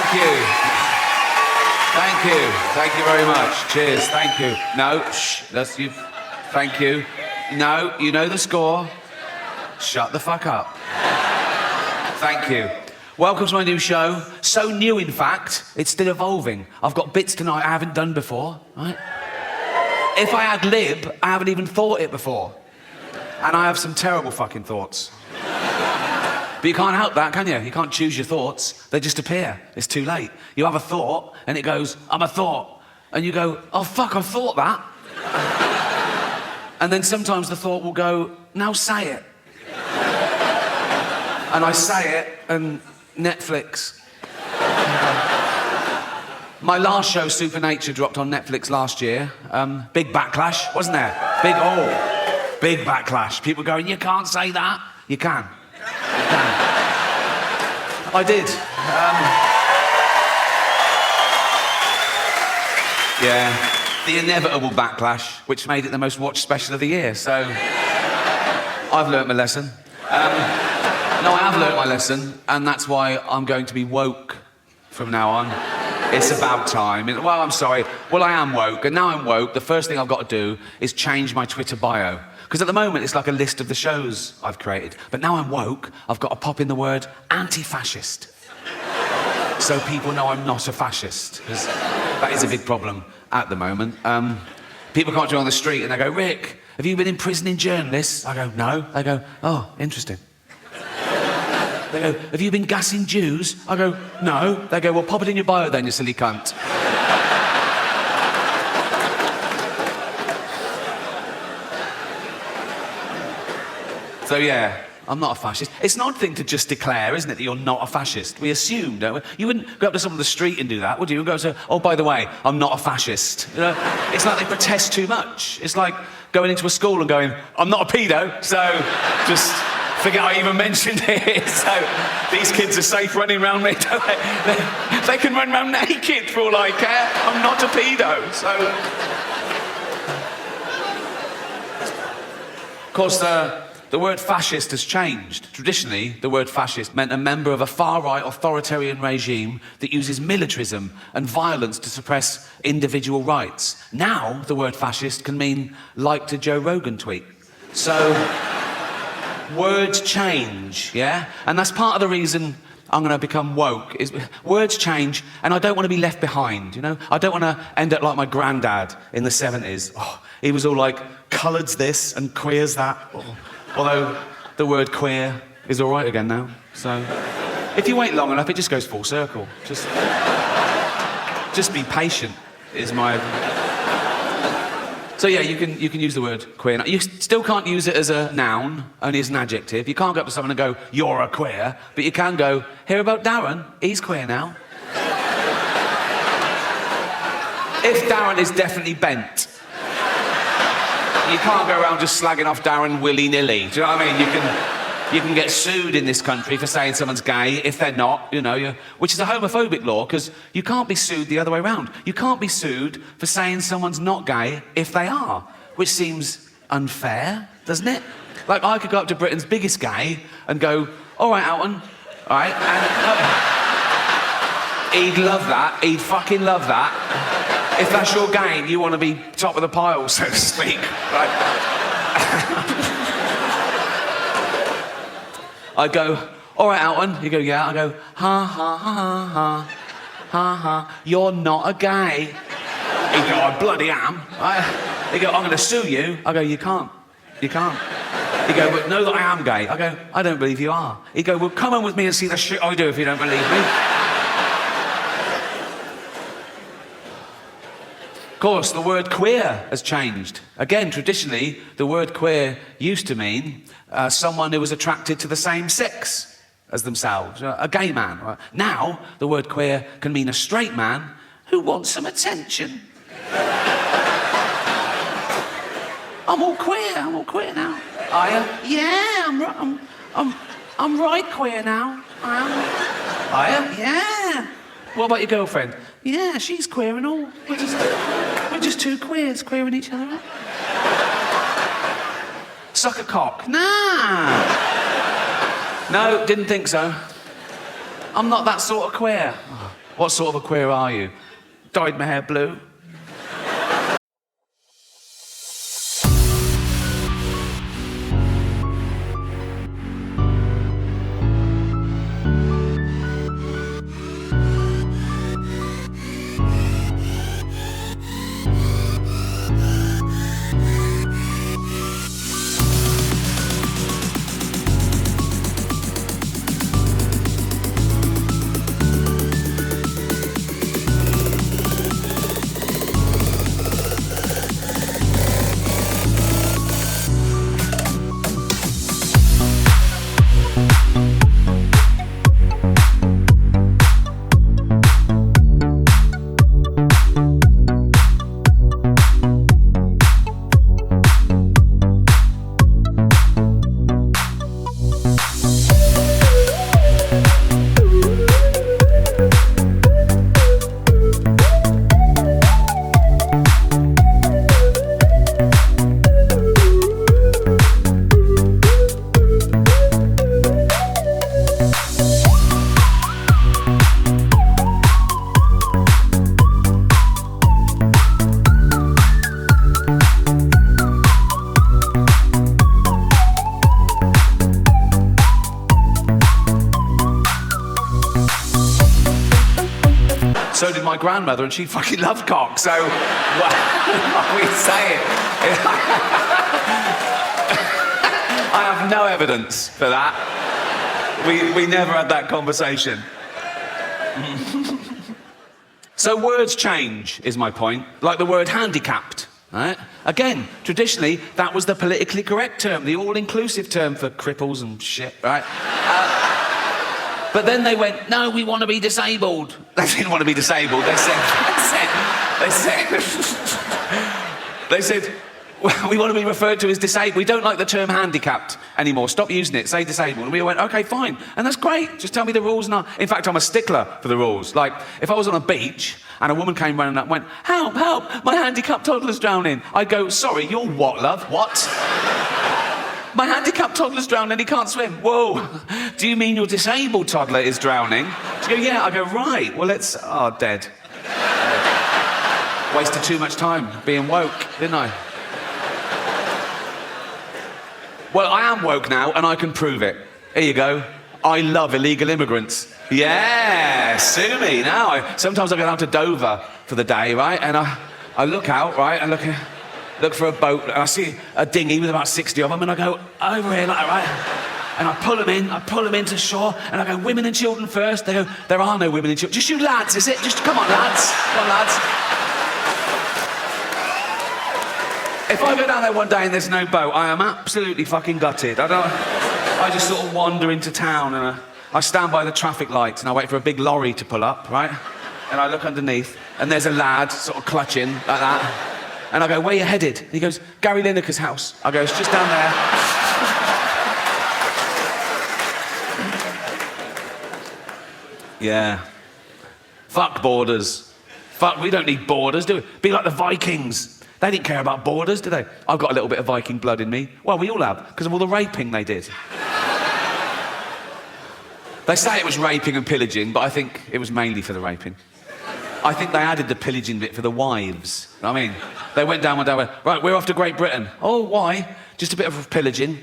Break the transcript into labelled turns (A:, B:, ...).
A: Thank you. Thank you. Thank you very much. Cheers. Thank you. No, shh. That's you. Thank you. No, you know the score. Shut the fuck up. Thank you. Welcome to my new show. So new, in fact, it's still evolving. I've got bits tonight I haven't done before, right? If I ad lib, I haven't even thought it before. And I have some terrible fucking thoughts. But you can't help that, can you? You can't choose your thoughts. They just appear. It's too late. You have a thought, and it goes, I'm a thought. And you go, oh, fuck, I thought that. And then sometimes the thought will go, now say it. And I say it, and Netflix. My last show, Supernature, dropped on Netflix last year. Big backlash, wasn't there? Big backlash. People going, you can't say that. You can. You can. I did. Yeah. The inevitable backlash, which made it the most watched special of the year. So, I've learnt my lesson. No, I have learnt my lesson, and that's why I'm going to be woke from now on. It's about time. Well, I'm sorry. Well, I am woke, and now I'm woke. The first thing I've got to do is change my Twitter bio. Because at the moment, it's like a list of the shows I've created. But now I'm woke, I've got to pop in the word anti-fascist. So people know I'm not a fascist. Because that is a big problem at the moment. People come up to me on the street and they go, Rick, have you been imprisoning journalists? I go, no. They go, oh, interesting. They go, have you been gassing Jews? I go, no. They go, well, pop it in your bio then, you silly cunt. So, yeah, I'm not a fascist. It's an odd thing to just declare, isn't it, that you're not a fascist? We assume, don't we? You wouldn't go up to someone on the street and do that, would you? And go say, oh, by the way, I'm not a fascist. You know, it's like they protest too much. It's like going into a school and going, I'm not a pedo, so just forget I even mentioned it. So these kids are safe running around me, don't they? They can run around naked for all I care. I'm not a pedo, so... Of course, the word fascist has changed. Traditionally, the word fascist meant a member of a far-right authoritarian regime that uses militarism and violence to suppress individual rights. Now, the word fascist can mean like to Joe Rogan tweet. So, words change, yeah? And that's part of the reason I'm going to become woke. Is words change, and I don't want to be left behind, you know? I don't want to end up like my granddad in the 70s. Oh, he was all like, colour's this and queer's that. Oh. Although the word queer is all right again now. So if you wait long enough, it just goes full circle. Just be patient is my... So yeah, you can use the word queer. You still can't use it as a noun, only as an adjective. You can't go up to someone and go, you're a queer, but you can go, hear about Darren? He's queer now. If Darren is definitely bent. You can't go around just slagging off Darren willy-nilly. Do you know what I mean? You can get sued in this country for saying someone's gay if they're not, you know, which is a homophobic law, because you can't be sued the other way around. You can't be sued for saying someone's not gay if they are, which seems unfair, doesn't it? Like, I could go up to Britain's biggest gay and go, all right, Alton, all right, and he'd love that, he'd fucking love that. If that's your game, you want to be top of the pile, so to speak, right? I go, all right, Alton. You go, yeah. I go, ha, ha, ha, ha, ha, ha. You're not a gay. He go, I bloody am. He go, I'm going to sue you. I go, you can't. You can't. He go, but know that I am gay. I go, I don't believe you are. He go, well, come on with me and see the shit I do if you don't believe me. Of course, the word queer has changed. Again, traditionally, the word queer used to mean someone who was attracted to the same sex as themselves, a gay man. Now, the word queer can mean a straight man who wants some attention. I'm all queer now. Are you? Yeah, I'm right queer now. I am. Are you? Yeah. What about your girlfriend? Yeah, she's queer and all. We're just two queers queering each other up. Suck a cock? Nah. No, didn't think so. I'm not that sort of queer. What sort of a queer are you? Dyed my hair blue? So did my grandmother, and she fucking loved cock, so what we say it. I have no evidence for that. We never had that conversation. So words change, is my point. Like the word handicapped, right? Again, traditionally, that was the politically correct term, the all-inclusive term for cripples and shit, right? But then they went, no, we want to be disabled. They didn't want to be disabled. They said, well, we want to be referred to as disabled. We don't like the term handicapped anymore. Stop using it. Say disabled. And we went, okay, fine. And that's great. Just tell me the rules. In fact, I'm a stickler for the rules. Like, if I was on a beach and a woman came running up and went, help, help, my handicapped toddler's drowning. I'd go, sorry, you're what, love? What? My handicapped toddler's drowning, he can't swim. Whoa, do you mean your disabled toddler is drowning? She'd go, yeah. I go, right, well, dead. Wasted too much time being woke, didn't I? Well, I am woke now, and I can prove it. Here you go. I love illegal immigrants. Yeah, sue me. Now, sometimes I go down to Dover for the day, right? And I look out, right, and look for a boat, and I see a dinghy with about 60 of them, and I go over here, like that, right? And I pull them into shore, and I go, women and children first. They go, there are no women and children. Just you lads, is it? Just, come on, lads. Come on, lads. If I go down there one day and there's no boat, I am absolutely fucking gutted. I just sort of wander into town, and I stand by the traffic lights, and I wait for a big lorry to pull up, right? And I look underneath, and there's a lad sort of clutching like that. And I go, where are you headed? He goes, Gary Lineker's house. I go, it's just down there. Yeah. Fuck borders. Fuck, we don't need borders, do we? Be like the Vikings. They didn't care about borders, did they? I've got a little bit of Viking blood in me. Well, we all have, because of all the raping they did. They say it was raping and pillaging, but I think it was mainly for the raping. I think they added the pillaging bit for the wives. I mean, they went down one day, right, we're off to Great Britain. Oh, why? Just a bit of pillaging.